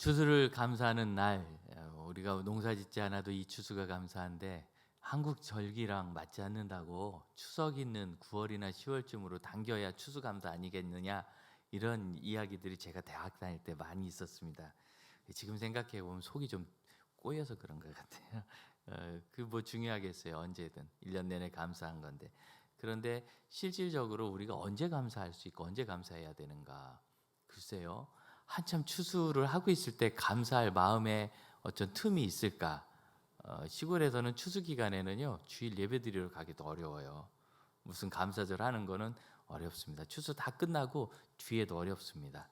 추수를 감사하는 날, 우리가 농사 짓지 않아도 이 추수가 감사한데 한국 절기랑 맞지 않는다고 추석 있는 9월이나 10월쯤으로 당겨야 추수 감사 아니겠느냐, 이런 이야기들이 제가 대학 다닐 때 많이 있었습니다. 지금 생각해 보면 속이 좀 꼬여서 그런 것 같아요. 그 뭐 중요하겠어요. 언제든 1년 내내 감사한 건데. 그런데 실질적으로 우리가 언제 감사할 수 있고 언제 감사해야 되는가? 글쎄요. 한참 추수를 하고 있을 때 감사할 마음에 어떤 틈이 있을까? 시골에서는 추수 기간에는요, 주일 예배 드리러 가기도 어려워요. 무슨 감사절 하는 거는 어렵습니다. 추수 다 끝나고 뒤에도 어렵습니다.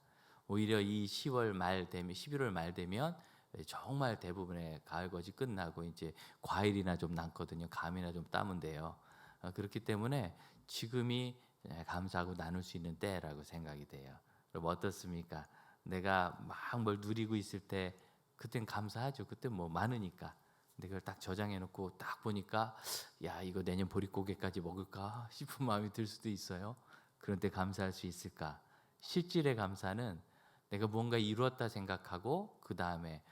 오히려 이 10월 말 되면, 11월 말 되면 정말 대부분의 가을것이 끝나고 이제 과일이나 좀 남거든요. 감이나 좀 따면 돼요. 그렇기 때문에 지금이 감사하고 나눌 수 있는 때라고 생각이 돼요. 그럼 어떻습니까? 내가 막 뭘 누리고 있을 때 그땐 감사하죠. 그때 뭐 많으니까. 근데 그걸 딱 저장해 놓고 딱 보니까 야, 이거 내년 보릿고개까지 먹을까 싶은 마음이 들 수도 있어요. 그런 때 감사할 수 있을까? 실질의 감사는 내가 뭔가 이루었다 생각하고 그 다음에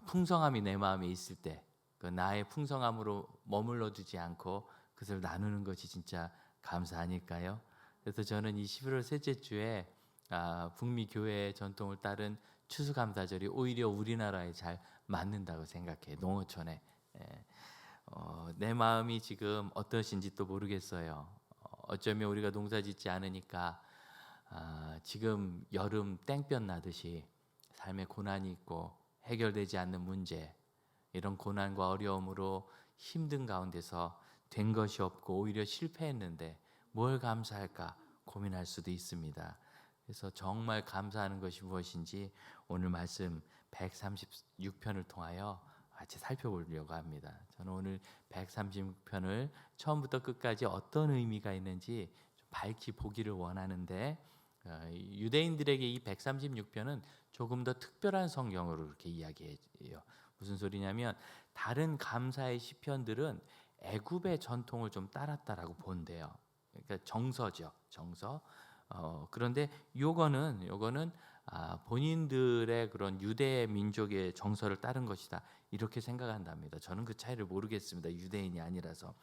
풍성함이 내 마음에 있을 때, 그 나의 풍성함으로 머물러 두지 않고 그것을 나누는 것이 진짜 감사 아닐까요? 그래서 저는 이 11월 셋째 주에 북미 교회의 전통을 따른 추수감사절이 오히려 우리나라에 잘 맞는다고 생각해요. 농어촌에. 예. 내 마음이 지금 어떠신지 또 모르겠어요. 어쩌면 우리가 농사짓지 않으니까 지금 여름 땡볕 나듯이 삶에 고난이 있고 해결되지 않는 문제, 이런 고난과 어려움으로 힘든 가운데서 된 것이 없고 오히려 실패했는데 뭘 감사할까 고민할 수도 있습니다. 그래서 정말 감사하는 것이 무엇인지 오늘 말씀 136편을 통하여 같이 살펴보려고 합니다. 저는 오늘 136편을 처음부터 끝까지 어떤 의미가 있는지 좀 밝히 보기를 원하는데, 유대인들에게 이 136편은 조금 더 특별한 성경으로 이렇게 이야기해요. 무슨 소리냐면 다른 감사의 시편들은 애굽의 전통을 좀 따랐다라고 본대요. 그러니까 정서죠, 정서. 그런데 요거는 본인들의 그런 유대 민족의 정서를 따른 것이다, 이렇게 생각한답니다. 저는 그 차이를 모르겠습니다. 유대인이 아니라서.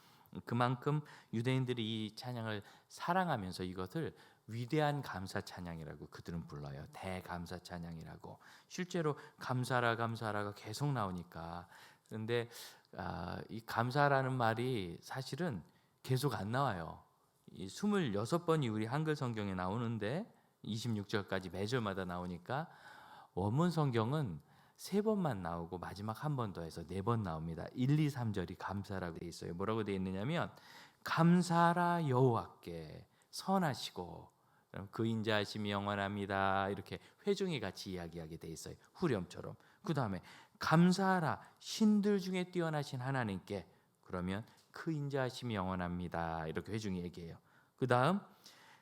그만큼 유대인들이 이 찬양을 사랑하면서 이것을 위대한 감사 찬양이라고 그들은 불러요. 대감사 찬양이라고. 실제로 감사라 감사라가 계속 나오니까. 그런데 이 감사라는 말이 사실은 계속 안 나와요. 이 26번이 우리 한글 성경에 나오는데 26절까지 매절마다 나오니까 원문 성경은 3번만 나오고 마지막 한 번 더 해서 4번 나옵니다. 1, 2, 3절이 감사라고 되어 있어요. 뭐라고 되어 있느냐면 감사라 여호와께 선하시고 그 인자하심이 영원합니다, 이렇게 회중이 같이 이야기하게 되어 있어요. 후렴처럼. 그 다음에 감사하라 신들 중에 뛰어나신 하나님께, 그러면 그 인자하심이 영원합니다, 이렇게 회중이 얘기해요. 그 다음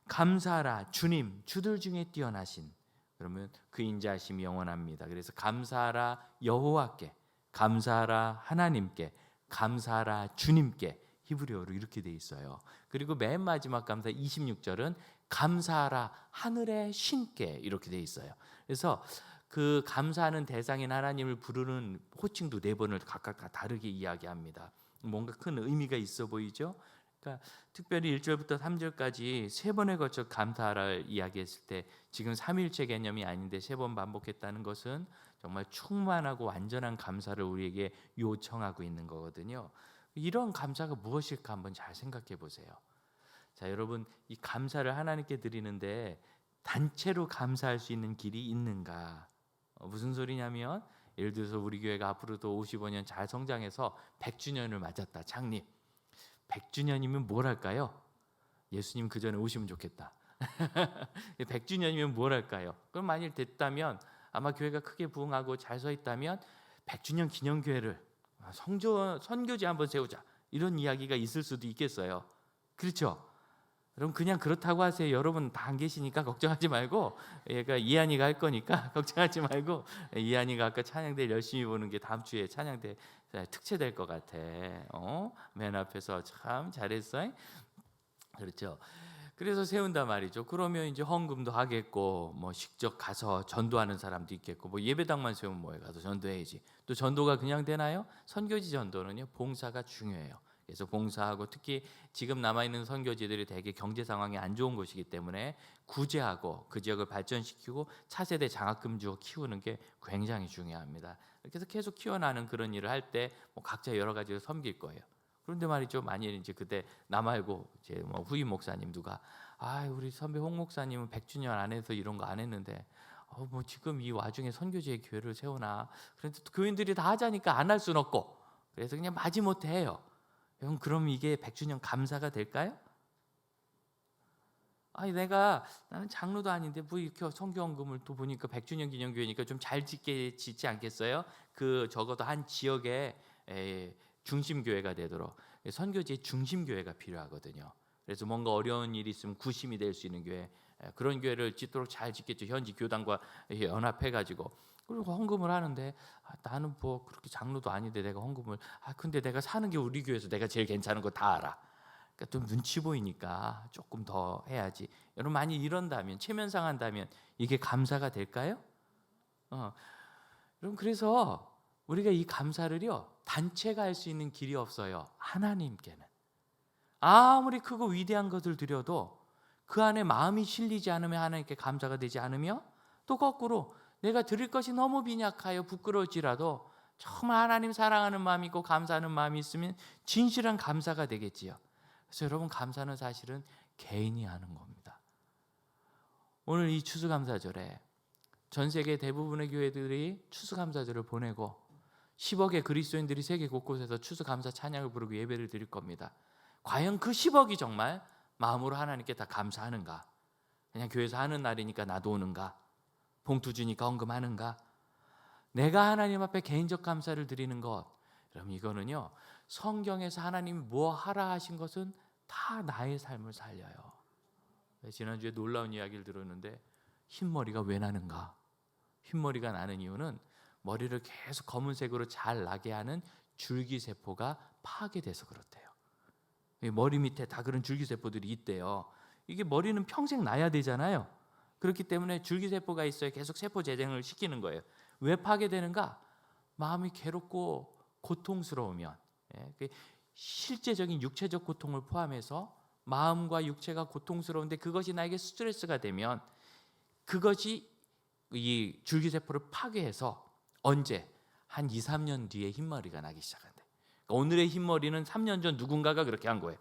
감사하라 주님 주들 중에 뛰어나신, 그러면 그 인자하심이 영원합니다. 그래서 감사하라 여호와께, 감사하라 하나님께, 감사하라 주님께, 히브리어로 이렇게 돼 있어요. 그리고 맨 마지막 감사 26절은 감사하라 하늘의 신께, 이렇게 돼 있어요. 그래서 그 감사하는 대상인 하나님을 부르는 호칭도 4번을 각각 다 다르게 이야기합니다. 뭔가 큰 의미가 있어 보이죠? 그러니까 특별히 1절부터 3절까지 3번에 걸쳐 감사를 이야기했을 때 지금 삼위일체 개념이 아닌데 3번 반복했다는 것은 정말 충만하고 완전한 감사를 우리에게 요청하고 있는 거거든요. 이런 감사가 무엇일까 한번 잘 생각해 보세요. 자, 여러분, 이 감사를 하나님께 드리는데 단체로 감사할 수 있는 길이 있는가? 무슨 소리냐면 예를 들어서 우리 교회가 앞으로도 55년 잘 성장해서 100주년을 맞았다, 창립. 100주년이면 뭘 할까요? 예수님 그 전에 오시면 좋겠다. 100주년이면 뭘 할까요? 그럼 만일 됐다면 아마 교회가 크게 부흥하고 잘 서 있다면 100주년 기념교회를 선교지 한번 세우자, 이런 이야기가 있을 수도 있겠어요. 그렇죠? 그럼 그냥 그렇다고 하세요. 여러분 다 안 계시니까 걱정하지 말고, 얘가 이한이가 할 거니까 걱정하지 말고, 이한이가 아까 찬양대 열심히 보는 게 다음 주에 찬양대 특채 될 것 같아. 맨 앞에서 참 잘했어. 그렇죠. 그래서 세운단 말이죠. 그러면 이제 헌금도 하겠고, 뭐 직접 가서 전도하는 사람도 있겠고, 뭐 예배당만 세우면 뭐해, 가서 전도해야지. 또 전도가 그냥 되나요? 선교지 전도는요, 봉사가 중요해요. 그래서 봉사하고, 특히 지금 남아있는 선교지들이 되게 경제 상황이 안 좋은 곳이기 때문에 구제하고 그 지역을 발전시키고 차세대 장학금 주어 키우는 게 굉장히 중요합니다. 그래서 계속 키워나는 그런 일을 할 때 뭐 각자 여러 가지로 섬길 거예요. 그런데 말이죠, 만일 이제 그때 나 말고 이제 뭐 후임 목사님 누가, 우리 선배 홍 목사님은 100주년 안 해서 이런 거 안 했는데, 뭐 지금 이 와중에 선교지의 교회를 세우나, 그런데 또 교인들이 다 하자니까 안 할 수는 없고, 그래서 그냥 마지못해 해요. 형, 그럼 이게 100주년 감사가 될까요? 나는 장로도 아닌데 뭐 이렇게 선교헌금을 또 보니까 100주년 기념교회니까 좀 잘 짓지 않겠어요? 그 적어도 한 지역의 중심 교회가 되도록, 선교지의 중심 교회가 필요하거든요. 그래서 뭔가 어려운 일이 있으면 구심이 될 수 있는 교회, 그런 교회를 짓도록 잘 짓겠죠. 현지 교단과 연합해 가지고. 그리고 헌금을 하는데, 나는 뭐 그렇게 장로도 아닌데 내가 헌금을, 근데 내가 사는 게 우리 교회에서 내가 제일 괜찮은 거 다 알아. 그러니까 좀 눈치 보이니까 조금 더 해야지. 여러분, 많이 이런다면, 체면상 한다면 이게 감사가 될까요? 여러분, 그래서 우리가 이 감사를요, 단체가 할 수 있는 길이 없어요. 하나님께는 아무리 크고 위대한 것을 드려도 그 안에 마음이 실리지 않으면, 하나님께 감사가 되지 않으며, 또 거꾸로 내가 드릴 것이 너무 빈약하여 부끄러울지라도 정말 하나님 사랑하는 마음이 있고 감사하는 마음이 있으면 진실한 감사가 되겠지요. 그래서 여러분, 감사는 사실은 개인이 하는 겁니다. 오늘 이 추수감사절에 전 세계 대부분의 교회들이 추수감사절을 보내고 10억의 그리스도인들이 세계 곳곳에서 추수감사 찬양을 부르고 예배를 드릴 겁니다. 과연 그 10억이 정말 마음으로 하나님께 다 감사하는가? 그냥 교회에서 하는 날이니까 나도 오는가? 봉투 주니까 헌금하는가? 내가 하나님 앞에 개인적 감사를 드리는 것, 여러분, 이거는요, 성경에서 하나님이 뭐 하라 하신 것은 다 나의 삶을 살려요. 지난주에 놀라운 이야기를 들었는데, 흰머리가 왜 나는가? 흰머리가 나는 이유는 머리를 계속 검은색으로 잘 나게 하는 줄기세포가 파괴돼서 그렇대요. 머리 밑에 다 그런 줄기세포들이 있대요. 이게 머리는 평생 나야 되잖아요. 그렇기 때문에 줄기세포가 있어야 계속 세포 재생을 시키는 거예요. 왜 파괴되는가? 마음이 괴롭고 고통스러우면, 실제적인 육체적 고통을 포함해서 마음과 육체가 고통스러운데 그것이 나에게 스트레스가 되면, 그것이 이 줄기세포를 파괴해서 언제? 한 2, 3년 뒤에 흰머리가 나기 시작한대. 그러니까 오늘의 흰머리는 3년 전 누군가가 그렇게 한 거예요.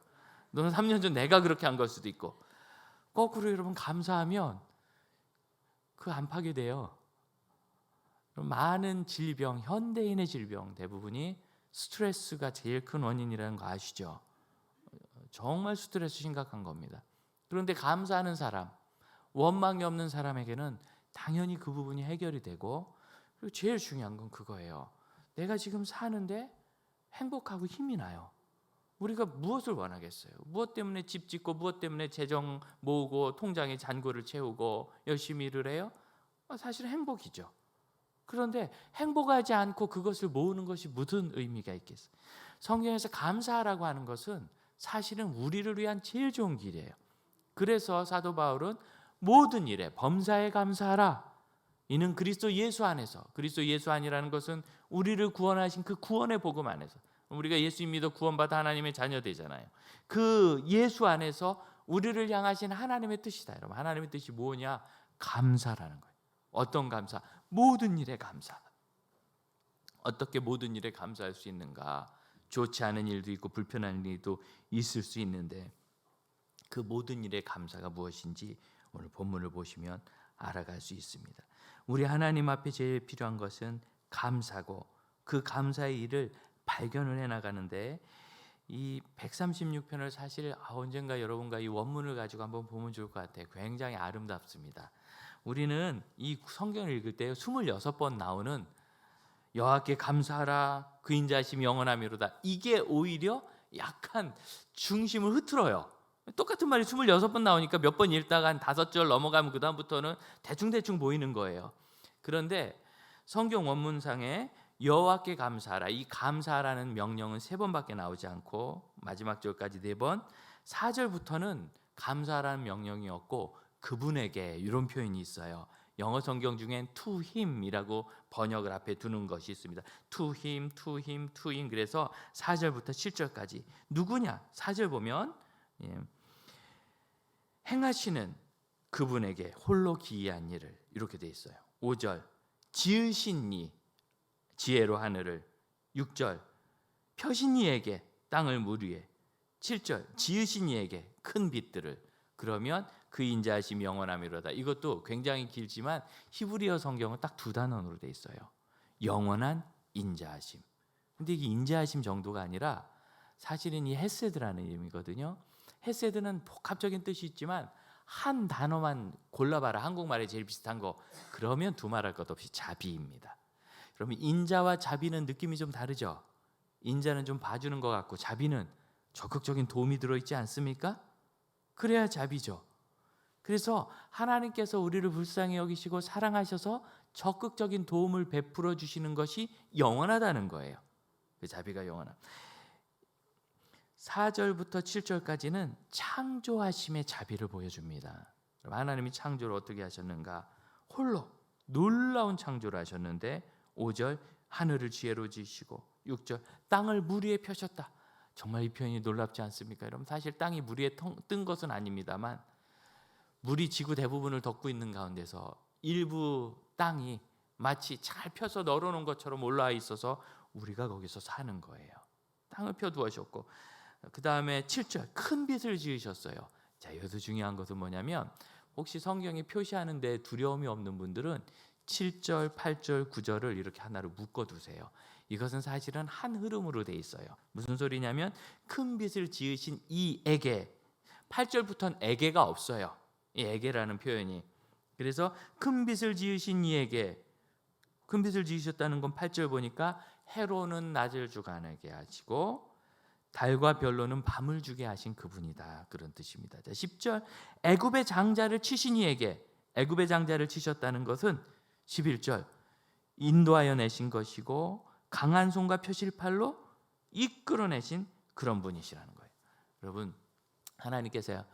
너는 3년 전 내가 그렇게 한 걸 수도 있고. 거꾸로 여러분, 감사하면 그 안 파괴돼요. 많은 질병, 현대인의 질병 대부분이 스트레스가 제일 큰 원인이라는 거 아시죠? 정말 스트레스 심각한 겁니다. 그런데 감사하는 사람, 원망이 없는 사람에게는 당연히 그 부분이 해결이 되고, 그리고 제일 중요한 건 그거예요. 내가 지금 사는데 행복하고 힘이 나요. 우리가 무엇을 원하겠어요? 무엇 때문에 집 짓고, 무엇 때문에 재정 모으고, 통장에 잔고를 채우고 열심히 일을 해요? 사실은 행복이죠. 그런데 행복하지 않고 그것을 모으는 것이 무슨 의미가 있겠어요? 성경에서 감사하라고 하는 것은 사실은 우리를 위한 제일 좋은 길이에요. 그래서 사도 바울은 모든 일에 범사에 감사하라. 이는 그리스도 예수 안에서, 그리스도 예수 안이라는 것은 우리를 구원하신 그 구원의 복음 안에서, 우리가 예수님 믿어 구원받아 하나님의 자녀 되잖아요. 그 예수 안에서 우리를 향하신 하나님의 뜻이다. 여러분, 하나님의 뜻이 뭐냐? 감사라는 거예요. 어떤 감사? 모든 일에 감사. 어떻게 모든 일에 감사할 수 있는가? 좋지 않은 일도 있고 불편한 일도 있을 수 있는데, 그 모든 일에 감사가 무엇인지 오늘 본문을 보시면 알아갈 수 있습니다. 우리 하나님 앞에 제일 필요한 것은 감사고, 그 감사의 일을 발견을 해나가는데, 이 136편을 사실 언젠가 여러분과 이 원문을 가지고 한번 보면 좋을 것 같아요. 굉장히 아름답습니다. 우리는 이 성경을 읽을 때 26번 나오는 여호와께 감사하라, 그 인자하심이 영원하미로다, 이게 오히려 약간 중심을 흐트러요. 똑같은 말이 26번 나오니까 몇 번 읽다가 한 5절 넘어가면 그 다음부터는 대충대충 보이는 거예요. 그런데 성경 원문상에 여호와께 감사하라, 이 감사라는 명령은 3번밖에 나오지 않고 마지막 절까지 4번, 4절부터는 감사라는 명령이었고 그분에게 이런 표현이 있어요. 영어 성경 중엔 to him이라고 번역을 앞에 두는 것이 있습니다. to him, to him, to him. 그래서 4절부터 7절까지 누구냐? 4절 보면 행하시는 그분에게 홀로 기이한 일을 이렇게 돼 있어요. 5절 지으신 이 지혜로 하늘을. 6절 펴신 이에게 땅을 물 위에. 7절 지으신 이에게 큰 빛들을. 그러면 그 인자하심이 영원함이로다. 이것도 굉장히 길지만 히브리어 성경은 딱 두 단어로 돼 있어요. 영원한 인자하심. 근데 이게 인자하심 정도가 아니라 사실은 이 헤세드라는 이름이거든요. 헤세드는 복합적인 뜻이 있지만 한 단어만 골라봐라. 한국말에 제일 비슷한 거. 그러면 두말할 것 없이 자비입니다. 그러면 인자와 자비는 느낌이 좀 다르죠. 인자는 좀 봐주는 것 같고 자비는 적극적인 도움이 들어있지 않습니까? 그래야 자비죠. 그래서 하나님께서 우리를 불쌍히 여기시고 사랑하셔서 적극적인 도움을 베풀어 주시는 것이 영원하다는 거예요. 그 자비가 영원함. 4절부터 7절까지는 창조하심의 자비를 보여줍니다. 하나님이 창조를 어떻게 하셨는가? 홀로 놀라운 창조를 하셨는데 5절 하늘을 지혜로 지으시고 6절 땅을 물 위에 펴셨다. 정말 이 표현이 놀랍지 않습니까? 여러분 사실 땅이 물 위에 뜬 것은 아닙니다만 물이 지구 대부분을 덮고 있는 가운데서 일부 땅이 마치 잘 펴서 널어놓은 것처럼 올라와 있어서 우리가 거기서 사는 거예요. 땅을 펴두었고 그 다음에 7절 큰 빛을 지으셨어요. 자, 여기서 중요한 것은 뭐냐면 혹시 성경이 표시하는 데 두려움이 없는 분들은 7절, 8절, 9절을 이렇게 하나로 묶어두세요. 이것은 사실은 한 흐름으로 돼 있어요. 무슨 소리냐면 큰 빛을 지으신 이에게 8절부터는 에게가 없어요. 이 에게라는 표현이. 그래서 큰 빛을 지으신 이에게 큰 빛을 지으셨다는 건 8절 보니까 해로는 낮을 주관하게 하시고 달과 별로는 밤을 주게 하신 그분이다. 그런 뜻입니다. 자, 10절 애굽의 장자를 치신 이에게 애굽의 장자를 치셨다는 것은 11절 인도하여 내신 것이고 강한 손과 표실팔로 이끌어내신 그런 분이시라는 거예요. 여러분 하나님께서요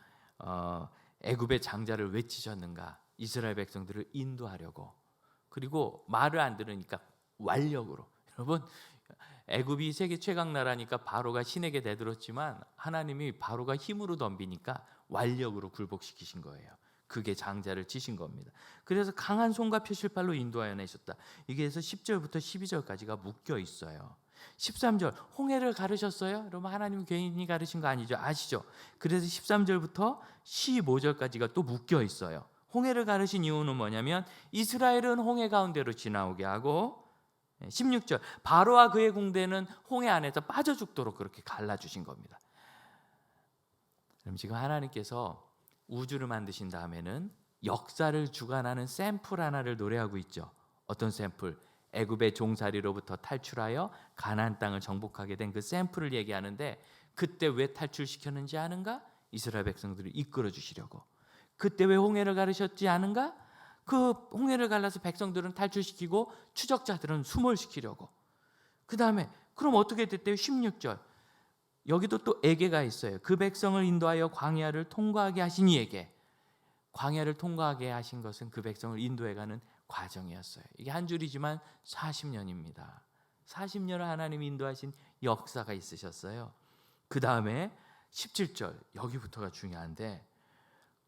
애굽의 장자를 왜 치셨는가? 이스라엘 백성들을 인도하려고. 그리고 말을 안 들으니까 완력으로. 여러분 애굽이 세계 최강 나라니까 바로가 신에게 대들었지만 하나님이 바로가 힘으로 덤비니까 완력으로 굴복시키신 거예요. 그게 장자를 치신 겁니다. 그래서 강한 손과 표실팔로 인도하여 내셨다. 이게 해서 10절부터 12절까지가 묶여 있어요. 13절 홍해를 가르셨어요? 여러분 하나님이 괜히 가르신 거 아니죠? 아시죠? 그래서 13절부터 15절까지가 또 묶여 있어요. 홍해를 가르신 이유는 뭐냐면 이스라엘은 홍해 가운데로 지나오게 하고 16절 바로와 그의 군대는 홍해 안에서 빠져 죽도록 그렇게 갈라주신 겁니다. 그럼 지금 하나님께서 우주를 만드신 다음에는 역사를 주관하는 샘플 하나를 노래하고 있죠. 어떤 샘플? 애굽의 종살이로부터 탈출하여 가나안 땅을 정복하게 된 그 샘플을 얘기하는데 그때 왜 탈출시켰는지 아는가? 이스라엘 백성들을 이끌어 주시려고. 그때 왜 홍해를 가르셨지 않은가? 그 홍해를 갈라서 백성들은 탈출시키고 추적자들은 수몰시키려고. 그 다음에 그럼 어떻게 됐대요? 16절 여기도 또 에게가 있어요. 그 백성을 인도하여 광야를 통과하게 하신 이에게. 광야를 통과하게 하신 것은 그 백성을 인도해가는 과정이었어요. 이게 한 줄이지만 40년입니다. 40년을 하나님이 인도하신 역사가 있으셨어요. 그 다음에 17절 여기부터가 중요한데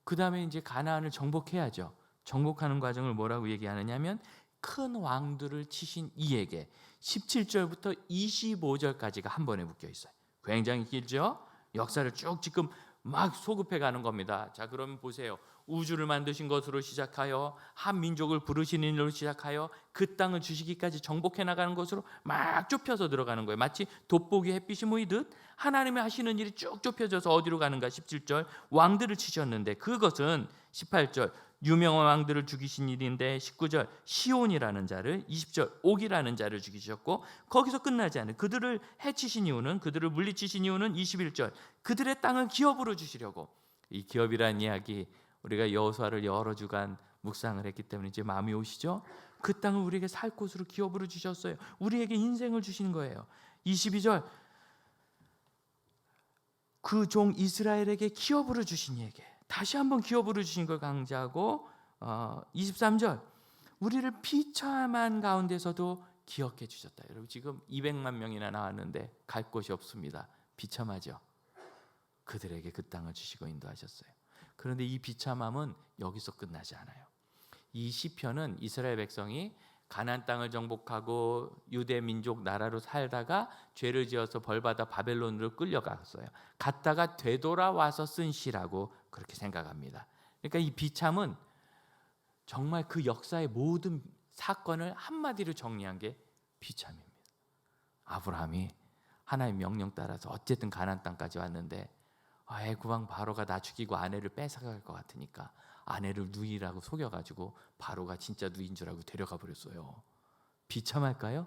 그 다음에 이제 가나안을 정복해야죠. 정복하는 과정을 뭐라고 얘기하느냐면 큰 왕들을 치신 이에게. 17절부터 25절까지가 한 번에 묶여 있어요. 굉장히 길죠? 역사를 쭉 지금 막 소급해 가는 겁니다. 자, 그러면 보세요. 우주를 만드신 것으로 시작하여 한 민족을 부르시는 일로 시작하여 그 땅을 주시기까지 정복해 나가는 것으로 막 좁혀서 들어가는 거예요. 마치 돋보기 햇빛이 모이듯 하나님이 하시는 일이 쭉 좁혀져서 어디로 가는가? 17절 왕들을 치셨는데 그것은 18절 유명한 왕들을 죽이신 일인데 19절 시온이라는 자를 20절 옥이라는 자를 죽이셨고 거기서 끝나지 않아요. 그들을 해치신 이유는 그들을 물리치신 이유는 21절 그들의 땅을 기업으로 주시려고. 이 기업이라는 이야기 우리가 여호수아를 여러 주간 묵상을 했기 때문에 이제 마음이 오시죠? 그 땅을 우리에게 살 곳으로 기업으로 주셨어요. 우리에게 인생을 주신 거예요. 22절 그 종 이스라엘에게 기어 부르 주신 이에게 다시 한번 기어 부르 주신 걸 강조하고 23절 우리를 비참한 가운데서도 기억해 주셨다. 여러분 지금 200만 명이나 나왔는데 갈 곳이 없습니다. 비참하죠. 그들에게 그 땅을 주시고 인도하셨어요. 그런데 이 비참함은 여기서 끝나지 않아요. 이 시편은 이스라엘 백성이 가나안 땅을 정복하고 유대 민족 나라로 살다가 죄를 지어서 벌받아 바벨론으로 끌려갔어요. 갔다가 되돌아와서 쓴 시라고 그렇게 생각합니다. 그러니까 이 비참은 정말 그 역사의 모든 사건을 한마디로 정리한 게 비참입니다. 아브라함이 하나님의 명령 따라서 어쨌든 가나안 땅까지 왔는데 애굽왕 바로가 나 죽이고 아내를 뺏어갈 것 같으니까 아내를 누이라고 속여가지고 바로가 진짜 누이인 줄 알고 데려가 버렸어요. 비참할까요?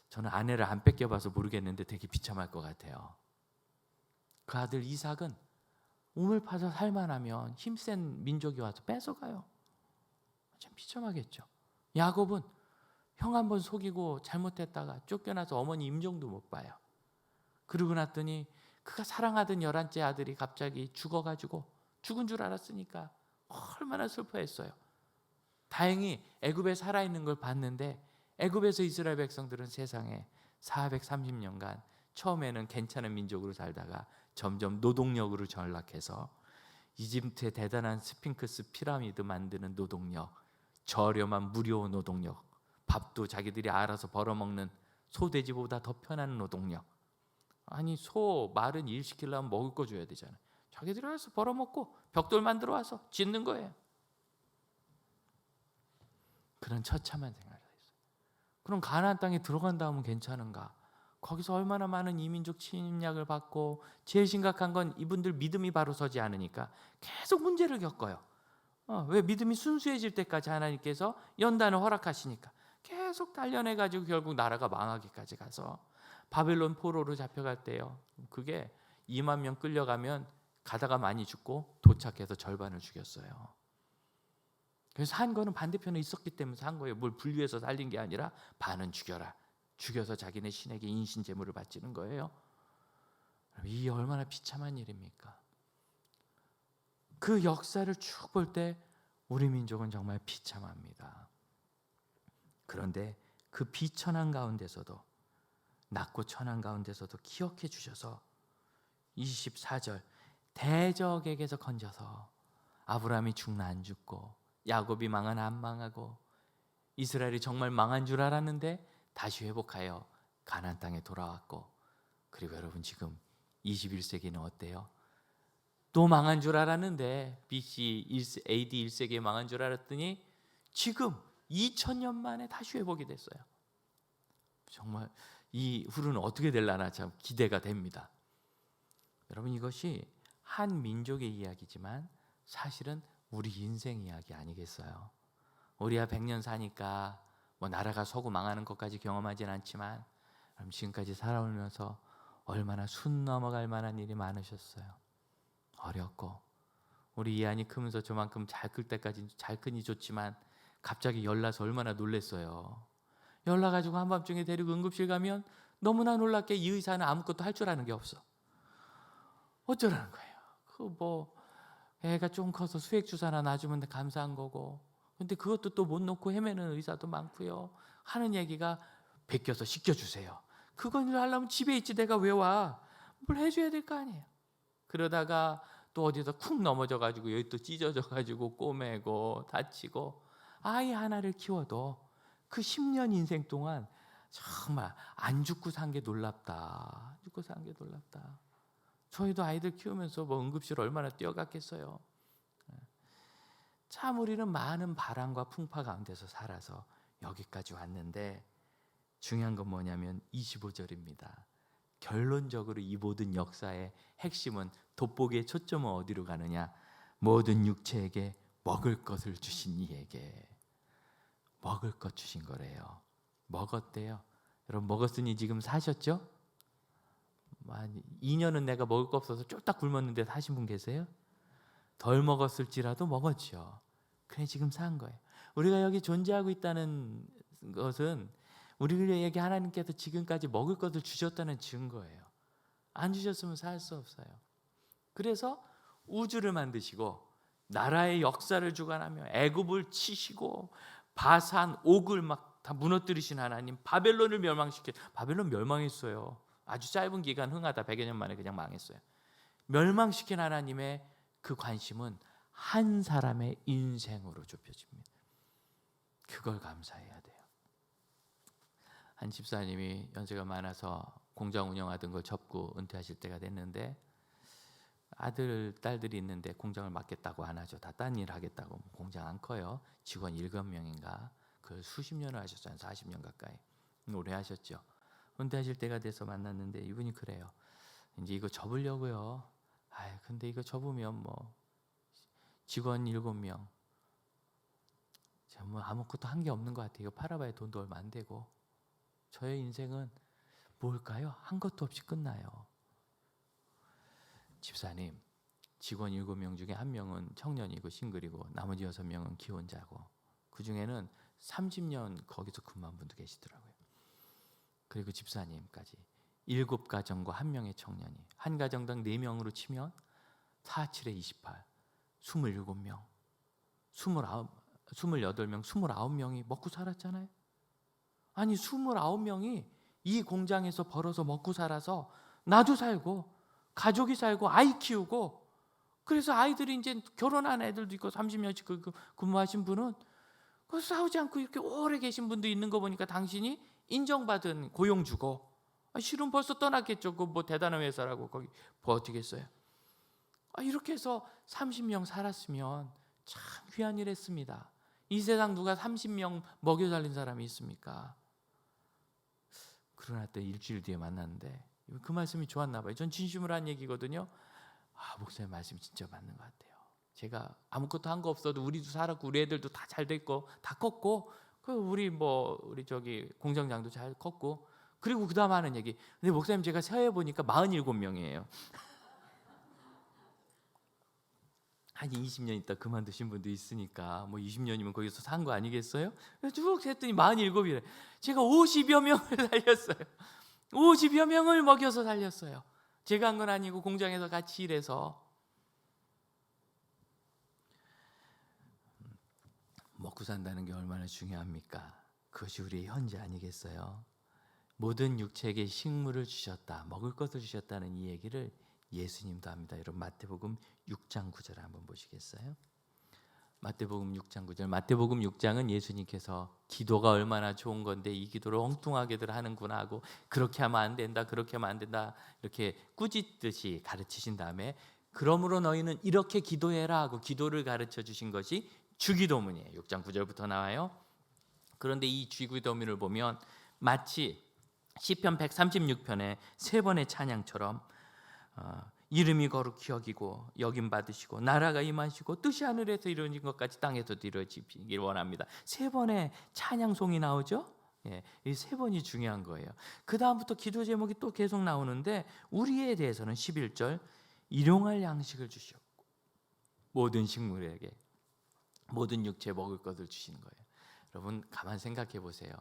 저는 아내를 안 뺏겨봐서 모르겠는데 되게 비참할 것 같아요. 그 아들 이삭은 우물 파서 살만하면 힘센 민족이 와서 뺏어가요. 참 비참하겠죠. 야곱은 형 한 번 속이고 잘못했다가 쫓겨나서 어머니 임종도 못 봐요. 그러고 났더니 그가 사랑하던 11째 아들이 갑자기 죽어가지고 죽은 줄 알았으니까 얼마나 슬퍼했어요. 다행히 애굽에 살아있는 걸 봤는데 애굽에서 이스라엘 백성들은 세상에 430년간 처음에는 괜찮은 민족으로 살다가 점점 노동력으로 전락해서 이집트의 대단한 스핑크스 피라미드 만드는 노동력, 저렴한 무료 노동력, 밥도 자기들이 알아서 벌어먹는 소돼지보다 더 편한 노동력. 아니 소, 말은 일 시키려면 먹을 거 줘야 되잖아요. 자기들이 알아서 벌어먹고 벽돌 만들어 와서 짓는 거예요. 그런 처참한 생각을 했어요. 그럼 가나안 땅에 들어간다 하면 괜찮은가? 거기서 얼마나 많은 이민족 침략을 받고 제일 심각한 건 이분들 믿음이 바로 서지 않으니까 계속 문제를 겪어요. 왜 믿음이 순수해질 때까지 하나님께서 연단을 허락하시니까 계속 단련해가지고 결국 나라가 망하기까지 가서 바벨론 포로로 잡혀갈 때요. 그게 2만 명 끌려가면 가다가 많이 죽고 도착해서 절반을 죽였어요. 그래서 한 거는 반대편에 있었기 때문에 한 거예요. 뭘 분리해서 살린 게 아니라 반은 죽여라. 죽여서 자기네 신에게 인신 제물을 바치는 거예요. 이게 얼마나 비참한 일입니까? 그 역사를 쭉 볼 때 우리 민족은 정말 비참합니다. 그런데 그 비천한 가운데서도 낮고 천한 가운데서도 기억해 주셔서 24절 대적에게서 건져서 아브라함이 죽나 안 죽고 야곱이 망하나 안 망하고 이스라엘이 정말 망한 줄 알았는데 다시 회복하여 가나안 땅에 돌아왔고, 그리고 여러분 지금 21세기는 어때요? 또 망한 줄 알았는데 AD 1세기에 망한 줄 알았더니 지금 2000년 만에 다시 회복이 됐어요. 정말 이 후로는 어떻게 될라나 참 기대가 됩니다. 여러분 이것이 한 민족의 이야기지만 사실은 우리 인생 이야기 아니겠어요? 우리야 100년 사니까 뭐 나라가 서고 망하는 것까지 경험하진 않지만 지금까지 살아오면서 얼마나 순 넘어갈 만한 일이 많으셨어요. 어렵고 우리 이한이 크면서 저만큼 잘 클 때까지 잘 크니 좋지만 갑자기 열나서 얼마나 놀랬어요. 열나가지고 한밤중에 데리고 응급실 가면 너무나 놀랍게 이 의사는 아무것도 할 줄 아는 게 없어. 어쩌라는 거예요. 애가 좀 커서 수액 주사나 놔주면 감사한 거고, 근데 그것도 또 못 놓고 헤매는 의사도 많고요. 하는 얘기가 베껴서 시켜주세요. 그건 하려면 집에 있지 내가 왜 와? 뭘 해줘야 될 거 아니에요. 그러다가 또 어디서 쿵 넘어져가지고 여기 또 찢어져가지고 꼬매고 다치고, 아이 하나를 키워도 그 10년 인생 동안 정말 안 죽고 산 게 놀랍다. 죽고 산 게 놀랍다. 저희도 아이들 키우면서 응급실 얼마나 뛰어갔겠어요. 참 우리는 많은 바람과 풍파 가운데서 살아서 여기까지 왔는데 중요한 건 뭐냐면 25절입니다. 결론적으로 이 모든 역사의 핵심은, 돋보기의 초점은 어디로 가느냐? 모든 육체에게 먹을 것을 주신 이에게. 먹을 것 주신 거래요. 먹었대요. 여러분 먹었으니 지금 사셨죠? 2년은 내가 먹을 거 없어서 쫄딱 굶었는데 사신 분 계세요? 덜 먹었을지라도 먹었죠. 그래 지금 산 거예요. 우리가 여기 존재하고 있다는 것은 우리에게 하나님께서 지금까지 먹을 것을 주셨다는 증거예요. 안 주셨으면 살 수 없어요. 그래서 우주를 만드시고 나라의 역사를 주관하며 애굽을 치시고 바산, 옥을 막 다 무너뜨리신 하나님, 바벨론을 바벨론 멸망했어요. 아주 짧은 기간 흥하다 100여 년 만에 그냥 망했어요. 멸망시킨 하나님의 그 관심은 한 사람의 인생으로 좁혀집니다. 그걸 감사해야 돼요. 한 집사님이 연세가 많아서 공장 운영하던 걸 접고 은퇴하실 때가 됐는데 아들, 딸들이 있는데 공장을 맡겠다고 안 하죠. 다 딴 일 하겠다고. 공장 안 커요. 직원 7명인가. 그걸 수십 년을 하셨어요. 한 40년 가까이. 오래 하셨죠. 은퇴하실 때가 돼서 만났는데 이분이 그래요. 이제 이거 접으려고요. 근데 이거 접으면 뭐 직원 7명. 뭐 아무것도 한 게 없는 것 같아요. 이거 팔아봐야 돈도 얼마 안 되고. 저의 인생은 뭘까요? 한 것도 없이 끝나요. 집사님, 직원 7명 중에 1명은 청년이고 싱글이고 나머지 6명은 기혼자고 그 중에는 30년 거기서 근무한 분도 계시더라고요. 그리고 집사님까지 7가정과 1명의 청년이 한 가정당 4명으로 치면 4, 7에 28, 27명, 28명, 29명이 먹고 살았잖아요. 아니 29명이 이 공장에서 벌어서 먹고 살아서 나도 살고 가족이 살고 아이 키우고 그래서 아이들이 이제 결혼한 애들도 있고 30년씩 근무하신 분은 싸우지 않고 이렇게 오래 계신 분도 있는 거 보니까 당신이 인정받은 고용주고 실은 벌써 떠났겠죠. 그 뭐 대단한 회사라고 거기 버티겠어요. 이렇게 해서 30명 살았으면 참 귀한 일 했습니다. 이 세상 누가 30명 먹여 살린 사람이 있습니까? 그러나 또 일주일 뒤에 만났는데 그 말씀이 좋았나 봐요. 전 진심으로 한 얘기거든요. 목사님 말씀이 진짜 맞는 것 같아요. 제가 아무것도 한 거 없어도 우리도 살았고 우리 애들도 다 잘 됐고 다 컸고 우리 저기 공장장도 잘 컸고 그리고 그 다음 하는 얘기. 근데 목사님 제가 세어 보니까 47명이에요. 한 20년 있다 그만두신 분도 있으니까 뭐 20년이면 거기서 산 거 아니겠어요? 쭉 했더니 47이래. 제가 50여 명을 살렸어요. 50여 명을 먹여서 살렸어요. 제가 한 건 아니고 공장에서 같이 일해서. 먹고 산다는 게 얼마나 중요합니까? 그것이 우리의 현재 아니겠어요? 모든 육체에게 식물을 주셨다, 먹을 것을 주셨다는 이 얘기를 예수님도 합니다. 여러분 마태복음 6장 9절 한번 보시겠어요? 마태복음 6장 9절. 마태복음 6장은 예수님께서 기도가 얼마나 좋은 건데 이 기도를 엉뚱하게들 하는구나 하고 그렇게 하면 안 된다, 그렇게 하면 안 된다 이렇게 꾸짖듯이 가르치신 다음에 그러므로 너희는 이렇게 기도해라 하고 기도를 가르쳐 주신 것이 주기도문이에요. 6장 9절부터 나와요. 그런데 이 주기도문을 보면 마치 시편 136편의 3번의 찬양처럼 이름이 거룩히 여기고 여김 받으시고 나라가 임하시고 뜻이 하늘에서 이루어진 것 같이 땅에서도 이루어지길 원합니다. 3번의 찬양송이 나오죠. 이 3번이 중요한 거예요. 그 다음부터 기도 제목이 또 계속 나오는데 우리에 대해서는 11절 일용할 양식을 주셨고 모든 식물에게 모든 육체 먹을 것을 주시는 거예요. 여러분 가만 생각해 보세요.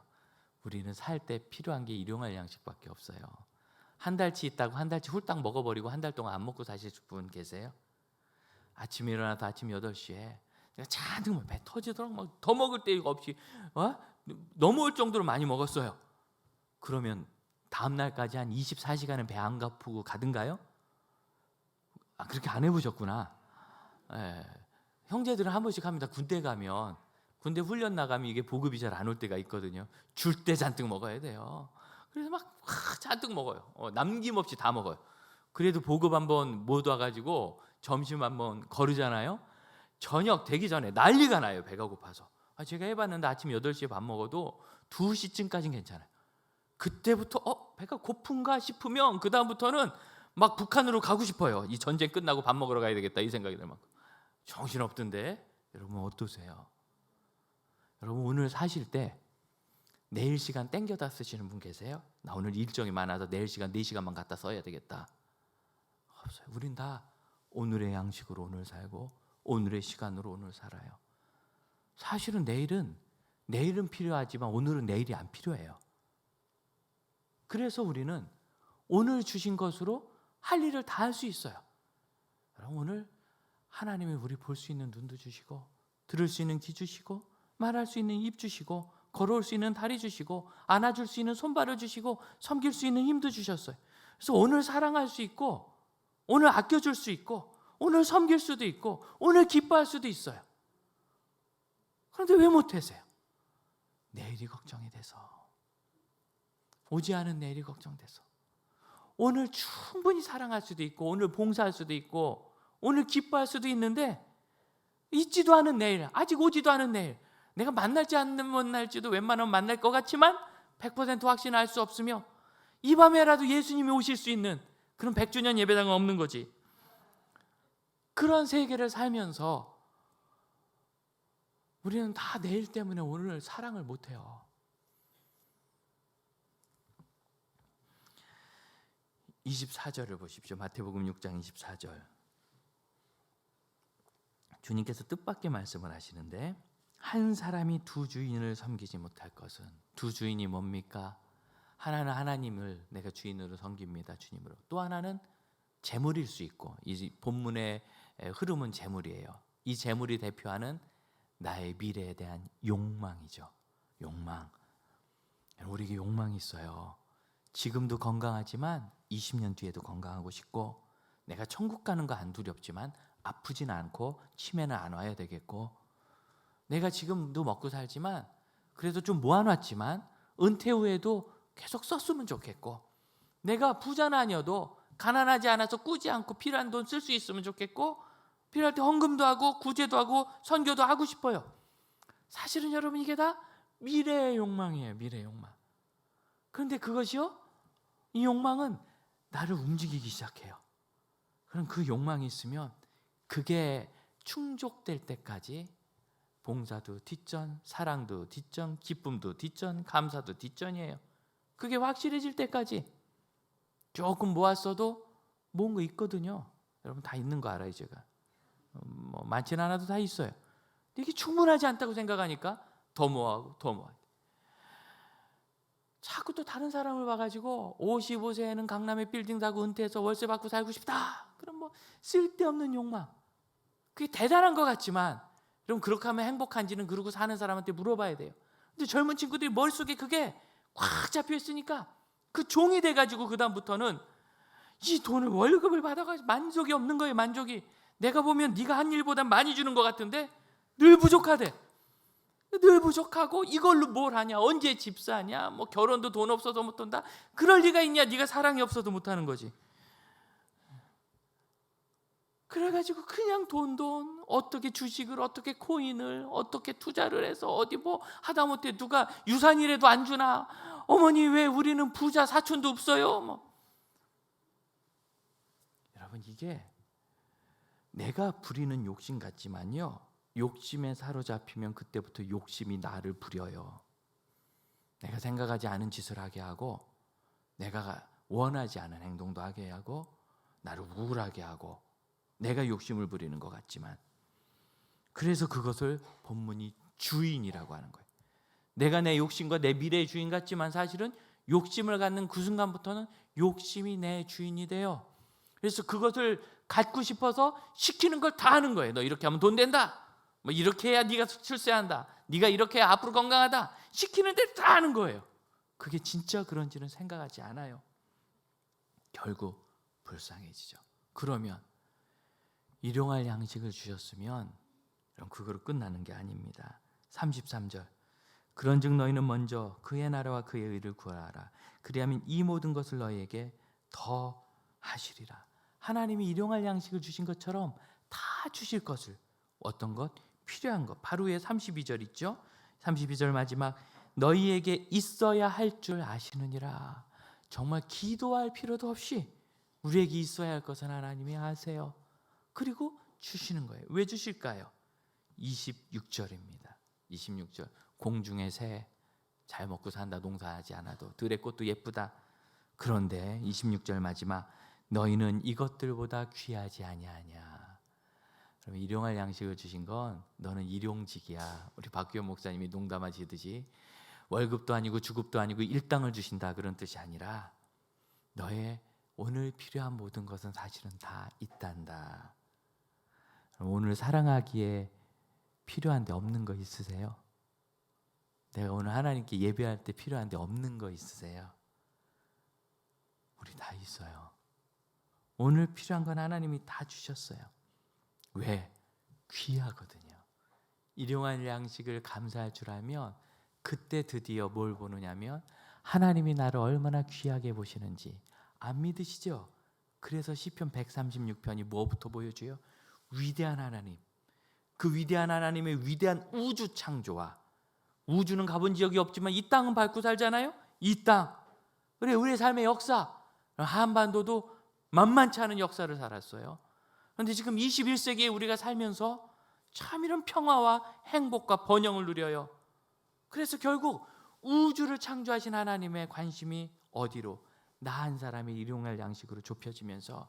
우리는 살 때 필요한 게 일용할 양식밖에 없어요. 한 달치 있다고 한 달치 훌딱 먹어버리고 한 달 동안 안 먹고 사실 분 계세요? 아침에 일어나서 아침 8시에 내가 잔뜩 배 터지도록 막 더 먹을 데가 없이 넘어올 정도로 많이 먹었어요. 그러면 다음 날까지 한 24시간은 배 안 고프고 가든가요? 그렇게 안 해보셨구나. 형제들은 한 번씩 합니다. 군대 가면 군대 훈련 나가면 이게 보급이 잘 안 올 때가 있거든요. 줄 때 잔뜩 먹어야 돼요. 그래서 막 잔뜩 먹어요. 남김없이 다 먹어요. 그래도 보급 한번 못 와가지고 점심 한번 거르잖아요. 저녁 되기 전에 난리가 나요. 배가 고파서. 제가 해봤는데 아침 8시에 밥 먹어도 2시쯤까지는 괜찮아요. 그때부터 배가 고픈가 싶으면 그 다음부터는 막 북한으로 가고 싶어요. 이 전쟁 끝나고 밥 먹으러 가야 되겠다 이 생각이 들 만큼. 정신없던데 여러분 어떠세요? 여러분 오늘 사실 때 내일 시간 땡겨다 쓰시는 분 계세요? 나 오늘 일정이 많아서 내일 시간 4시간만 갖다 써야 되겠다. 없어요. 우린 다 오늘의 양식으로 오늘 살고 오늘의 시간으로 오늘 살아요. 사실은 내일은 필요하지만 오늘은 내일이 안 필요해요. 그래서 우리는 오늘 주신 것으로 할 일을 다 할 수 있어요. 여러분, 오늘 하나님이 우리 볼 수 있는 눈도 주시고, 들을 수 있는 귀 주시고, 말할 수 있는 입 주시고, 걸어올 수 있는 다리 주시고, 안아줄 수 있는 손발을 주시고, 섬길 수 있는 힘도 주셨어요. 그래서 오늘 사랑할 수 있고, 오늘 아껴줄 수 있고, 오늘 섬길 수도 있고, 오늘 기뻐할 수도 있어요. 그런데 왜 못하세요? 내일이 걱정이 돼서, 오지 않은 내일이 걱정돼서. 오늘 충분히 사랑할 수도 있고, 오늘 봉사할 수도 있고, 오늘 기뻐할 수도 있는데, 있지도 않은 내일, 아직 오지도 않은 내일, 내가 만날지 않는 만날지도 웬만하면 만날 것 같지만 100% 확신할 수 없으며, 이 밤에라도 예수님이 오실 수 있는 그런 100주년 예배당은 없는 거지. 그런 세계를 살면서 우리는 다 내일 때문에 오늘 사랑을 못해요. 24절을 보십시오. 마태복음 6장 24절. 주님께서 뜻밖의 말씀을 하시는데, 한 사람이 두 주인을 섬기지 못할 것은, 두 주인이 뭡니까? 하나는 하나님을 내가 주인으로 섬깁니다, 주님으로. 또 하나는 재물일 수 있고, 이 본문의 흐름은 재물이에요. 이 재물이 대표하는 나의 미래에 대한 욕망이죠. 욕망. 우리에게 욕망이 있어요. 지금도 건강하지만 20년 뒤에도 건강하고 싶고, 내가 천국 가는 거 안 두렵지만 아프진 않고 치매는 안 와야 되겠고, 내가 지금도 먹고 살지만 그래도 좀 모아놨지만 은퇴 후에도 계속 썼으면 좋겠고, 내가 부자는 아니어도 가난하지 않아서 꾸지 않고 필요한 돈 쓸 수 있으면 좋겠고, 필요할 때 헌금도 하고 구제도 하고 선교도 하고 싶어요. 사실은 여러분, 이게 다 미래의 욕망이에요. 미래의 욕망. 그런데 그것이요, 이 욕망은 나를 움직이기 시작해요. 그럼 그 욕망이 있으면 그게 충족될 때까지 봉사도 뒷전, 사랑도 뒷전, 기쁨도 뒷전, 감사도 뒷전이에요. 그게 확실해질 때까지. 조금 모았어도 모은 거 있거든요. 여러분 다 있는 거 알아요, 제가. 많지는 않아도 다 있어요. 이게 충분하지 않다고 생각하니까 더 모아하고 더 모아. 자꾸 또 다른 사람을 봐가지고 55세에는 강남에 빌딩 사고 은퇴해서 월세 받고 살고 싶다. 그럼 뭐 쓸데없는 욕망. 그게 대단한 것 같지만, 그럼 그렇게 하면 행복한지는 그러고 사는 사람한테 물어봐야 돼요. 근데 젊은 친구들이 머릿속에 그게 꽉 잡혀 있으니까 그 종이 돼가지고 그 다음부터는 이 돈을 월급을 받아가지고 만족이 없는 거예요. 만족이. 내가 보면 네가 한 일보다 많이 주는 것 같은데 늘 부족하대. 늘 부족하고 이걸로 뭘 하냐, 언제 집 사냐, 뭐 결혼도 돈 없어서 못 한다. 그럴 리가 있냐. 네가 사랑이 없어도 못 하는 거지. 그래가지고 그냥 돈 어떻게 주식을, 어떻게 코인을, 어떻게 투자를 해서 어디 뭐 하다못해 누가 유산이라도 안 주나, 어머니 왜 우리는 부자 사촌도 없어요, 뭐. 여러분, 이게 내가 부리는 욕심 같지만요, 욕심에 사로잡히면 그때부터 욕심이 나를 부려요. 내가 생각하지 않은 짓을 하게 하고, 내가 원하지 않은 행동도 하게 하고, 나를 우울하게 하고, 내가 욕심을 부리는 것 같지만, 그래서 그것을 본문이 주인이라고 하는 거예요. 내가 내 욕심과 내 미래의 주인 같지만 사실은 욕심을 갖는 그 순간부터는 욕심이 내 주인이 돼요. 그래서 그것을 갖고 싶어서 시키는 걸 다 하는 거예요. 너 이렇게 하면 돈 된다. 뭐 이렇게 해야 네가 출세한다. 네가 이렇게 해야 앞으로 건강하다. 시키는 대로 다 하는 거예요. 그게 진짜 그런지는 생각하지 않아요. 결국 불쌍해지죠. 그러면 일용할 양식을 주셨으면 그럼 그거로 끝나는 게 아닙니다. 33절. 그런즉 너희는 먼저 그의 나라와 그의 의를 구하라. 그리하면 이 모든 것을 너희에게 더 하시리라. 하나님이 일용할 양식을 주신 것처럼 다 주실 것을, 어떤 것? 필요한 것. 바로 위에 32절 있죠? 32절 마지막. 너희에게 있어야 할 줄 아시느니라. 정말 기도할 필요도 없이 우리에게 있어야 할 것은 하나님이 아세요. 그리고 주시는 거예요. 왜 주실까요? 26절입니다. 26절. 공중의 새 잘 먹고 산다. 농사하지 않아도 들의 꽃도 예쁘다. 그런데 26절 마지막. 너희는 이것들보다 귀하지 아니하냐. 그럼 일용할 양식을 주신 건 너는 일용직이야. 우리 박규현 목사님이 농담하시듯이 월급도 아니고 주급도 아니고 일당을 주신다, 그런 뜻이 아니라 너의 오늘 필요한 모든 것은 사실은 다 있단다. 오늘 사랑하기에 필요한데 없는 거 있으세요? 내가 오늘 하나님께 예배할 때 필요한데 없는 거 있으세요? 우리 다 있어요. 오늘 필요한 건 하나님이 다 주셨어요. 왜? 귀하거든요. 일용할 양식을 감사할 줄 알면 그때 드디어 뭘 보느냐면 하나님이 나를 얼마나 귀하게 보시는지 안 믿으시죠? 그래서 시편 136편이 뭐부터 보여줘요? 위대한 하나님, 그 위대한 하나님의 위대한 우주 창조와, 우주는 가본 적이 없지만 이 땅은 밟고 살잖아요. 이 땅, 그래 우리의 삶의 역사, 한반도도 만만치 않은 역사를 살았어요. 그런데 지금 21세기에 우리가 살면서 참 이런 평화와 행복과 번영을 누려요. 그래서 결국 우주를 창조하신 하나님의 관심이 어디로? 나 한 사람의 일용할 양식으로 좁혀지면서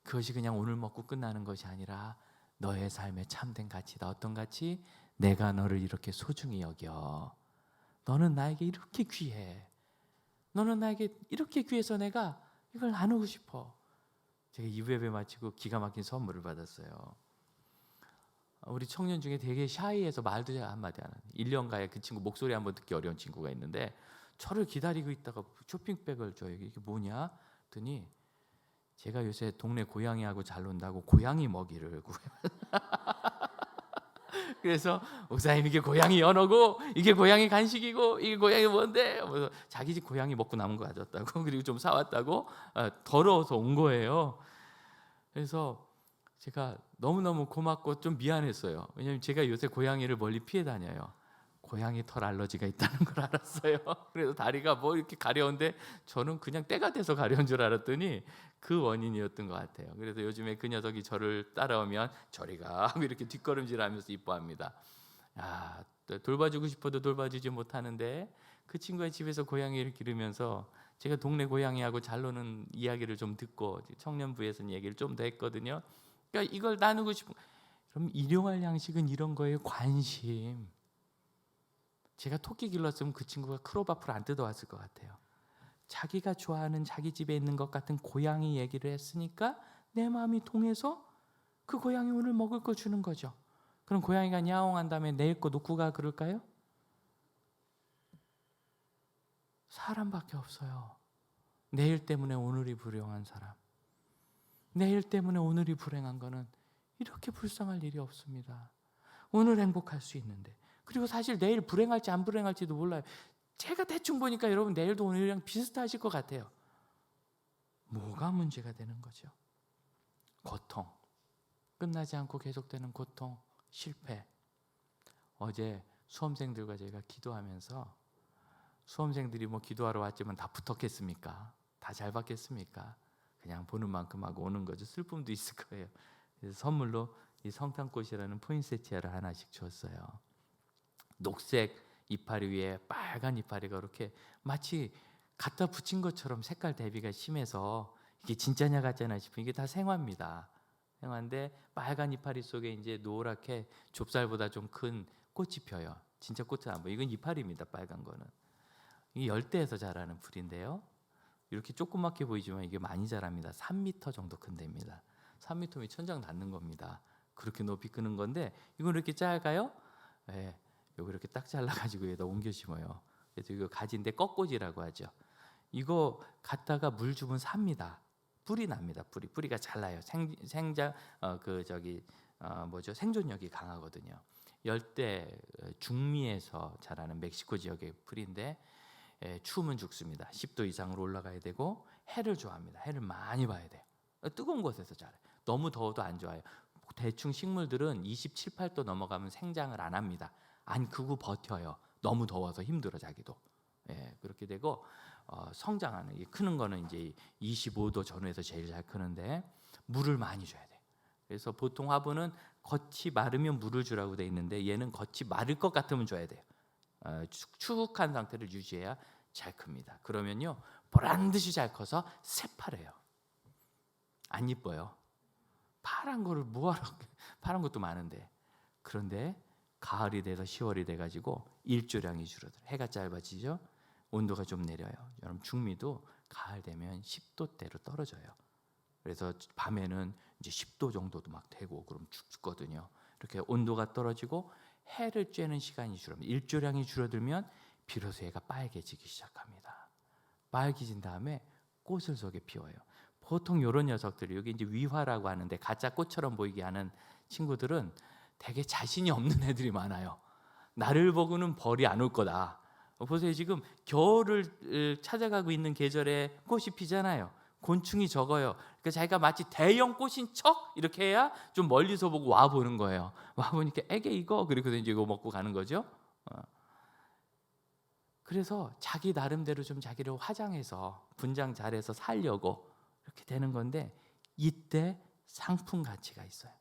그것이 그냥 오늘 먹고 끝나는 것이 아니라 너의 삶의 참된 가치다. 어떤 가치? 내가 너를 이렇게 소중히 여겨. 너는 나에게 이렇게 귀해. 너는 나에게 이렇게 귀해서 내가 이걸 나누고 싶어. 제가 2부예배 마치고 기가 막힌 선물을 받았어요. 우리 청년 중에 되게 샤이해서 말도 잘 한마디 안 하는 1년가에 그 친구 목소리 한번 듣기 어려운 친구가 있는데 저를 기다리고 있다가 쇼핑백을 줘요. 이게 뭐냐? 했더니 제가 요새 동네 고양이하고 잘 논다고 고양이 먹이를 구해요. 그래서 목사님 이게 고양이 연어고 이게 고양이 간식이고 이게 고양이 뭔데? 그래서 자기 집 고양이 먹고 남은 거 가져왔다고 그리고 좀 사왔다고 더러워서 온 거예요. 그래서 제가 너무너무 고맙고 좀 미안했어요. 왜냐하면 제가 요새 고양이를 멀리 피해 다녀요. 고양이 털 알러지가 있다는 걸 알았어요. 그래서 다리가 뭐 이렇게 가려운데 저는 그냥 때가 돼서 가려운 줄 알았더니 그 원인이었던 것 같아요. 그래서 요즘에 그 녀석이 저를 따라오면 저리가 하고 이렇게 뒷걸음질하면서 이뻐합니다. 돌봐주고 싶어도 돌봐주지 못하는데 그 친구의 집에서 고양이를 기르면서 제가 동네 고양이하고 잘 노는 이야기를 좀 듣고 청년부에서는 얘기를 좀 더 했거든요. 그러니까 이걸 나누고 싶은. 그럼 일용할 양식은 이런 거에 관심. 제가 토끼 길렀으면 그 친구가 크롭앞을 안 뜯어왔을 것 같아요. 자기가 좋아하는 자기 집에 있는 것 같은 고양이 얘기를 했으니까 내 마음이 통해서 그 고양이 오늘 먹을 거 주는 거죠. 그럼 고양이가 야옹한 다음에 내일 거 놓고 가 그럴까요? 사람밖에 없어요. 내일 때문에 오늘이 불행한 사람, 내일 때문에 오늘이 불행한 거는 이렇게 불쌍할 일이 없습니다. 오늘 행복할 수 있는데, 그리고 사실 내일 불행할지 안 불행할지도 몰라요. 제가 대충 보니까 여러분 내일도 오늘이랑 비슷하실 것 같아요. 뭐가 문제가 되는 거죠? 고통, 끝나지 않고 계속되는 고통, 실패. 어제 수험생들과 저희가 기도하면서 수험생들이 뭐 기도하러 왔지만 다 붙었겠습니까? 다 잘 받겠습니까? 그냥 보는 만큼 하고 오는 거죠. 슬픔도 있을 거예요. 그래서 선물로 이 성탄꽃이라는 포인세티아를 하나씩 줬어요. 녹색 이파리 위에 빨간 이파리가 이렇게 마치 갖다 붙인 것처럼 색깔 대비가 심해서 이게 진짜냐 가짜냐 싶은, 이게 다 생화입니다. 생화인데 빨간 이파리 속에 이제 노랗게 좁쌀보다 좀 큰 꽃이 펴요. 진짜 꽃은 안 보여요. 이건 이파리입니다. 빨간 거는. 이게 열대에서 자라는 풀인데요. 이렇게 조그맣게 보이지만 이게 많이 자랍니다. 3m 정도 큰 데입니다. 3m면 천장 닿는 겁니다. 그렇게 높이 크는 건데 이건 이렇게 작아요. 네, 요거 이렇게 딱 잘라가지고 여기다 옮겨 심어요. 그래서 이거 가지인데 꺾꽂이라고 하죠. 이거 갖다가 물 주면 삽니다. 뿌리 납니다. 뿌리가 잘 나요. 생존력이 강하거든요. 열대 중미에서 자라는 멕시코 지역의 풀인데 추우면 죽습니다. 10도 이상으로 올라가야 되고 해를 좋아합니다. 해를 많이 봐야 돼요. 뜨거운 곳에서 자라요. 너무 더워도 안 좋아요. 대충 식물들은 27, 8도 넘어가면 생장을 안 합니다. 안 크고 버텨요. 너무 더워서 힘들어 자기도. 그렇게 되고 성장하는, 크는 거는 이제 25도 전후에서 제일 잘 크는데 물을 많이 줘야 돼요. 그래서 보통 화분은 겉이 마르면 물을 주라고 돼 있는데 얘는 겉이 마를 것 같으면 줘야 돼요. 축축한 상태를 유지해야 잘 큽니다. 그러면요 보란 듯이 잘 커서 새파래요. 안 이뻐요. 파란 거를 뭐하러, 파란 것도 많은데. 그런데 가을이 돼서 10월이 돼가지고 일조량이 줄어들어요. 해가 짧아지죠. 온도가 좀 내려요. 여러분 중미도 가을 되면 10도대로 떨어져요. 그래서 밤에는 이제 10도 정도도 막 되고 그럼 춥거든요. 이렇게 온도가 떨어지고 해를 쬐는 시간이 줄어들면, 일조량이 줄어들면 비로소 해가 빨개지기 시작합니다. 빨개진 다음에 꽃을 속에 피워요. 보통 이런 녀석들이, 여기 이제 위화라고 하는데 가짜 꽃처럼 보이게 하는 친구들은 되게 자신이 없는 애들이 많아요. 나를 보고는 벌이 안 올 거다. 보세요. 지금 겨울을 찾아가고 있는 계절에 꽃이 피잖아요. 곤충이 적어요. 그러니까 자기가 마치 대형 꽃인 척 이렇게 해야 좀 멀리서 보고 와 보는 거예요. 와 보니까 애게 이거, 그리고 이제 이거 먹고 가는 거죠. 그래서 자기 나름대로 좀 자기를 화장해서 분장 잘해서 살려고 이렇게 되는 건데, 이때 상품 가치가 있어요.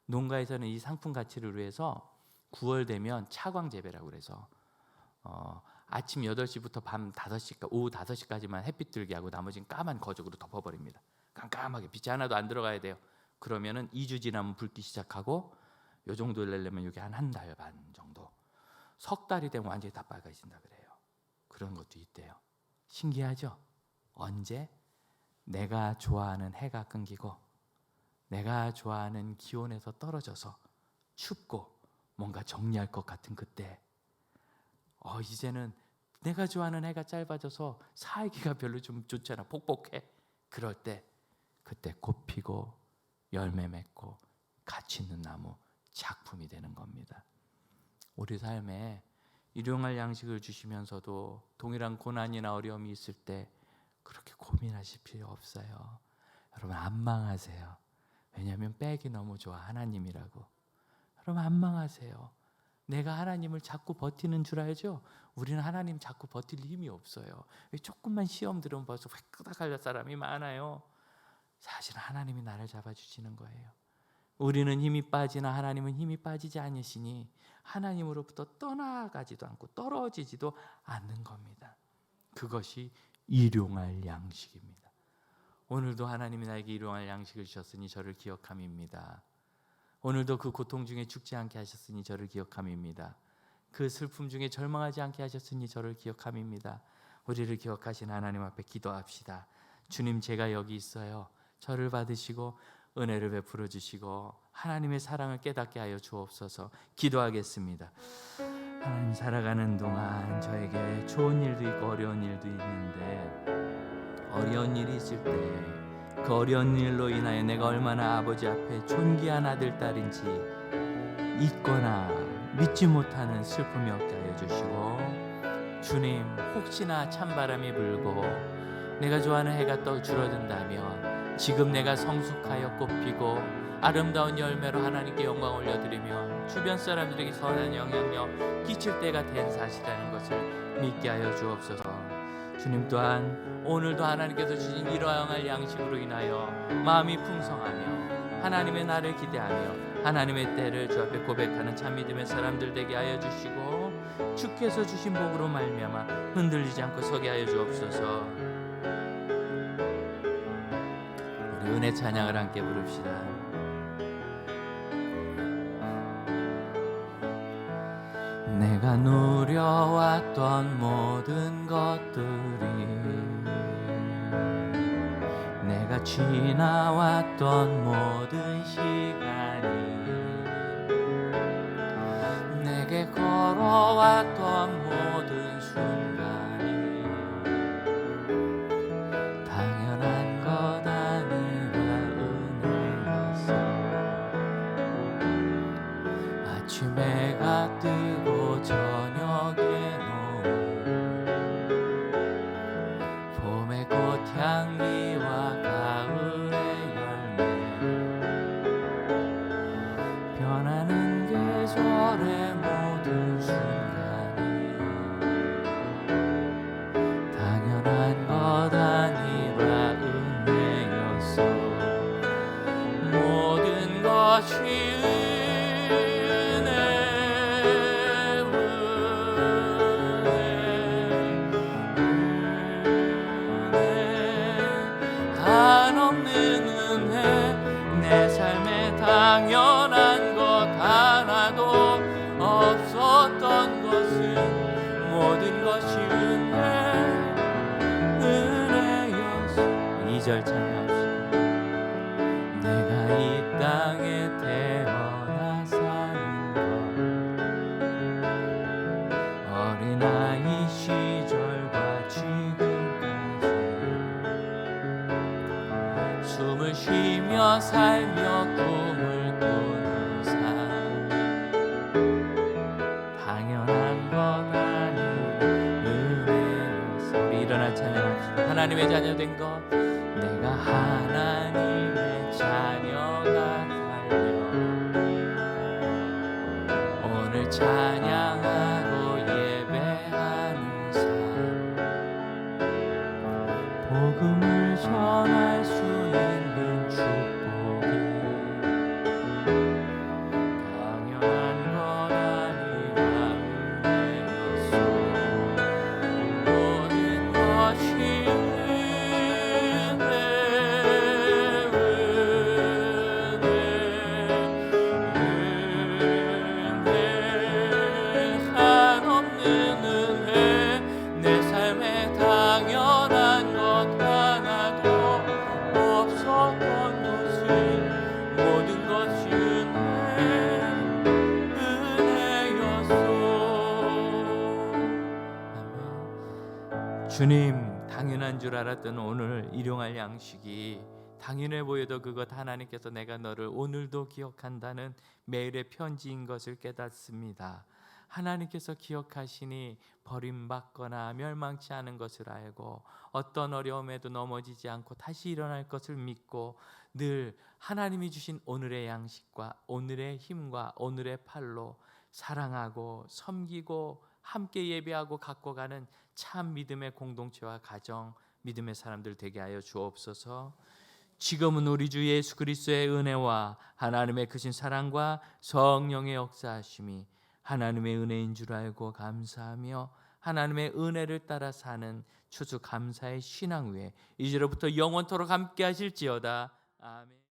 농가에서는 이 상품 가치를 위해서 9월 되면 차광 재배라고 그래서 아침 8시부터 밤 5시까지, 오후 5시까지만 햇빛 들게 하고 나머지는 까만 거적으로 덮어버립니다. 깜깜하게 빛이 하나도 안 들어가야 돼요. 그러면은 2주 지나면 붉기 시작하고, 요 정도 내려면 이게 한 달 반 정도, 석 달이 되면 완전히 다 빨개진다 그래요. 그런 것도 있대요. 신기하죠? 언제? 내가 좋아하는 해가 끊기고 내가 좋아하는 기온에서 떨어져서 춥고 뭔가 정리할 것 같은 그때, 이제는 내가 좋아하는 해가 짧아져서 살기가 별로 좀 좋잖아, 폭복해. 그럴 때, 그때 꽃 피고 열매 맺고 가치 있는 나무, 작품이 되는 겁니다. 우리 삶에 일용할 양식을 주시면서도 동일한 고난이나 어려움이 있을 때 그렇게 고민하실 필요 없어요. 여러분 안 망하세요. 왜냐하면 백이 너무 좋아, 하나님이라고. 여러분 안 망하세요. 내가 하나님을 자꾸 버티는 줄 알죠? 우리는 하나님 자꾸 버틸 힘이 없어요. 조금만 시험 들으면 벌써 획끄닥 할 사람이 많아요. 사실 하나님이 나를 잡아주시는 거예요. 우리는 힘이 빠지나 하나님은 힘이 빠지지 않으시니 하나님으로부터 떠나가지도 않고 떨어지지도 않는 겁니다. 그것이 일용할 양식입니다. 오늘도 하나님이 나에게 일용할 양식을 주셨으니 저를 기억함입니다. 오늘도 그 고통 중에 죽지 않게 하셨으니 저를 기억함입니다. 그 슬픔 중에 절망하지 않게 하셨으니 저를 기억함입니다. 우리를 기억하신 하나님 앞에 기도합시다. 주님, 제가 여기 있어요. 저를 받으시고 은혜를 베풀어 주시고 하나님의 사랑을 깨닫게 하여 주옵소서. 기도하겠습니다. 하나님, 살아가는 동안 저에게 좋은 일도 있고 어려운 일도 있는데, 어려운 일이 있을 때 그 어려운 일로 인하여 내가 얼마나 아버지 앞에 존귀한 아들, 딸인지 잊거나 믿지 못하는 슬픔이 없게 하여 주시고, 주님, 혹시나 찬바람이 불고 내가 좋아하는 해가 떠 줄어든다면 지금 내가 성숙하여 꽃피고 아름다운 열매로 하나님께 영광 올려드리며 주변 사람들에게 선한 영향력 끼칠 때가 된 사실이라는 것을 믿게 하여 주옵소서. 주님, 또한 오늘도 하나님께서 주신 일용할 양식으로 인하여 마음이 풍성하며 하나님의 날을 기대하며 하나님의 때를 주 앞에 고백하는 참 믿음의 사람들 되게 하여 주시고, 주께서 주신 복으로 말미암아 흔들리지 않고 서게 하여 주옵소서. 우리 은혜 찬양을 함께 부릅시다. 내가 누려왔던 모든 것들이, 내가 지나왔던 모든 시간이, 내게 걸어왔던 모든 순간이 당연한 것 아니라 은혜였어. 아침에 해가 뜨고 저녁에 노을, 봄의 꽃향기와 가을의 열매, 변하는 계절의 모든 순간이 당연한 것 아니라 은혜였어. 모든 것이 내 삶에 당연한 것 하나도 없었던 것은 모든 것이 은혜. 2절 찬양합시다. 내가 이 땅에 태어나 사는 것 어린아이 시절과 지금까지 숨을 쉬며 살며 꿈을 꾸는 삶 당연한 것 아닌 은혜였어. 우리 일어나 찬양합시다. 하나님의 자녀된 것 내가 하나님의 자녀가 살며 오늘 찬양하고 예배하는 삶 복음을 전할 수 있는 축복이 당연한 것 아니라 은혜였어. 모든 것이 주님, 당연한 줄 알았던 오늘 일용할 양식이 당연해 보여도 그것 하나님께서 내가 너를 오늘도 기억한다는 매일의 편지인 것을 깨닫습니다. 하나님께서 기억하시니 버림받거나 멸망치 않은 것을 알고 어떤 어려움에도 넘어지지 않고 다시 일어날 것을 믿고 늘 하나님이 주신 오늘의 양식과 오늘의 힘과 오늘의 팔로 사랑하고 섬기고 함께 예배하고 갖고 가는 참 믿음의 공동체와 가정, 믿음의 사람들 되게 하여 주옵소서. 지금은 우리 주 예수 그리스도의 은혜와 하나님의 크신 사랑과 성령의 역사하심이 하나님의 은혜인 줄 알고 감사하며 하나님의 은혜를 따라 사는 추수 감사의 신앙 위에 이제로부터 영원토록 함께 하실지어다. 아멘.